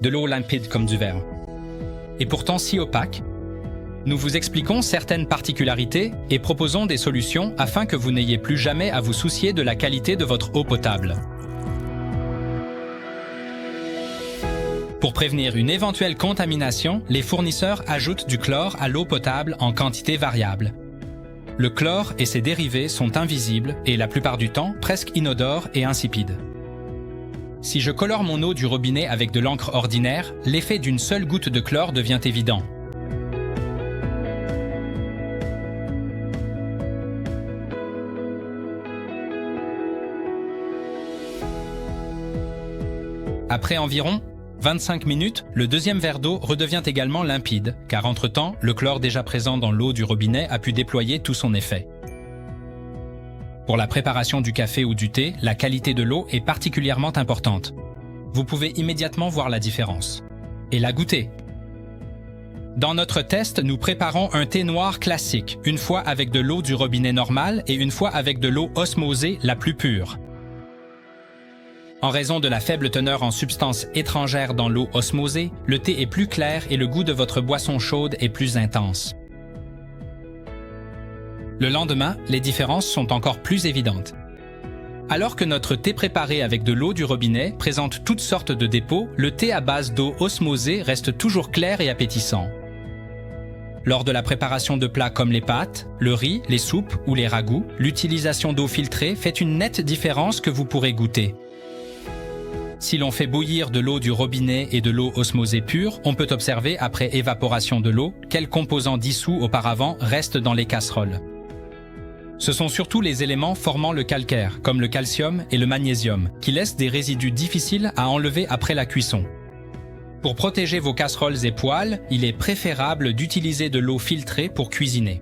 de l'eau limpide comme du verre. Et pourtant si opaque, nous vous expliquons certaines particularités et proposons des solutions afin que vous n'ayez plus jamais à vous soucier de la qualité de votre eau potable. Pour prévenir une éventuelle contamination, les fournisseurs ajoutent du chlore à l'eau potable en quantité variable. Le chlore et ses dérivés sont invisibles et la plupart du temps presque inodores et insipides. Si je colore mon eau du robinet avec de l'encre ordinaire, l'effet d'une seule goutte de chlore devient évident. Après environ 25 minutes, le deuxième verre d'eau redevient également limpide, car entre-temps, le chlore déjà présent dans l'eau du robinet a pu déployer tout son effet. Pour la préparation du café ou du thé, la qualité de l'eau est particulièrement importante. Vous pouvez immédiatement voir la différence. Et la goûter. Dans notre test, nous préparons un thé noir classique, une fois avec de l'eau du robinet normal et une fois avec de l'eau osmosée la plus pure. En raison de la faible teneur en substances étrangères dans l'eau osmosée, le thé est plus clair et le goût de votre boisson chaude est plus intense. Le lendemain, les différences sont encore plus évidentes. Alors que notre thé préparé avec de l'eau du robinet présente toutes sortes de dépôts, le thé à base d'eau osmosée reste toujours clair et appétissant. Lors de la préparation de plats comme les pâtes, le riz, les soupes ou les ragoûts, l'utilisation d'eau filtrée fait une nette différence que vous pourrez goûter. Si l'on fait bouillir de l'eau du robinet et de l'eau osmosée pure, on peut observer, après évaporation de l'eau, quels composants dissous auparavant restent dans les casseroles. Ce sont surtout les éléments formant le calcaire, comme le calcium et le magnésium, qui laissent des résidus difficiles à enlever après la cuisson. Pour protéger vos casseroles et poêles, il est préférable d'utiliser de l'eau filtrée pour cuisiner.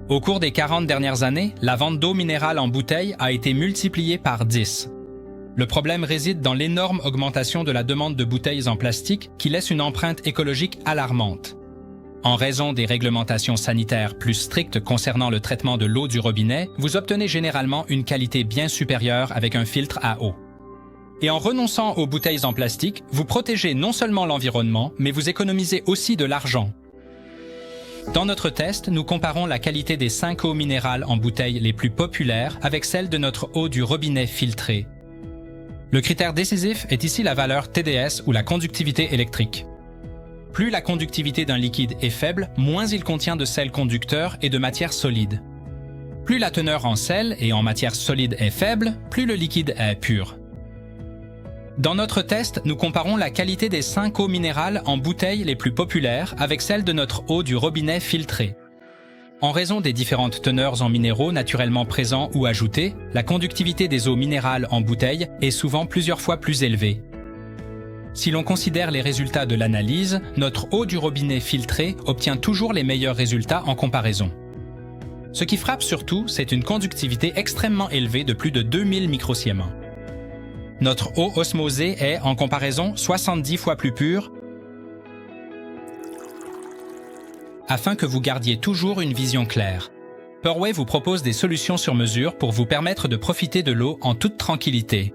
Au cours des 40 dernières années, la vente d'eau minérale en bouteille a été multipliée par 10. Le problème réside dans l'énorme augmentation de la demande de bouteilles en plastique qui laisse une empreinte écologique alarmante. En raison des réglementations sanitaires plus strictes concernant le traitement de l'eau du robinet, vous obtenez généralement une qualité bien supérieure avec un filtre à eau. Et en renonçant aux bouteilles en plastique, vous protégez non seulement l'environnement, mais vous économisez aussi de l'argent. Dans notre test, nous comparons la qualité des 5 eaux minérales en bouteilles les plus populaires avec celle de notre eau du robinet filtrée. Le critère décisif est ici la valeur TDS ou la conductivité électrique. Plus la conductivité d'un liquide est faible, moins il contient de sels conducteurs et de matières solides. Plus la teneur en sel et en matières solides est faible, plus le liquide est pur. Dans notre test, nous comparons la qualité des 5 eaux minérales en bouteilles les plus populaires avec celle de notre eau du robinet filtrée. En raison des différentes teneurs en minéraux naturellement présents ou ajoutés, la conductivité des eaux minérales en bouteille est souvent plusieurs fois plus élevée. Si l'on considère les résultats de l'analyse, notre eau du robinet filtrée obtient toujours les meilleurs résultats en comparaison. Ce qui frappe surtout, c'est une conductivité extrêmement élevée de plus de 2000 microsiemens. Notre eau osmosée est, en comparaison, 70 fois plus pure, afin que vous gardiez toujours une vision claire. Purway vous propose des solutions sur mesure pour vous permettre de profiter de l'eau en toute tranquillité.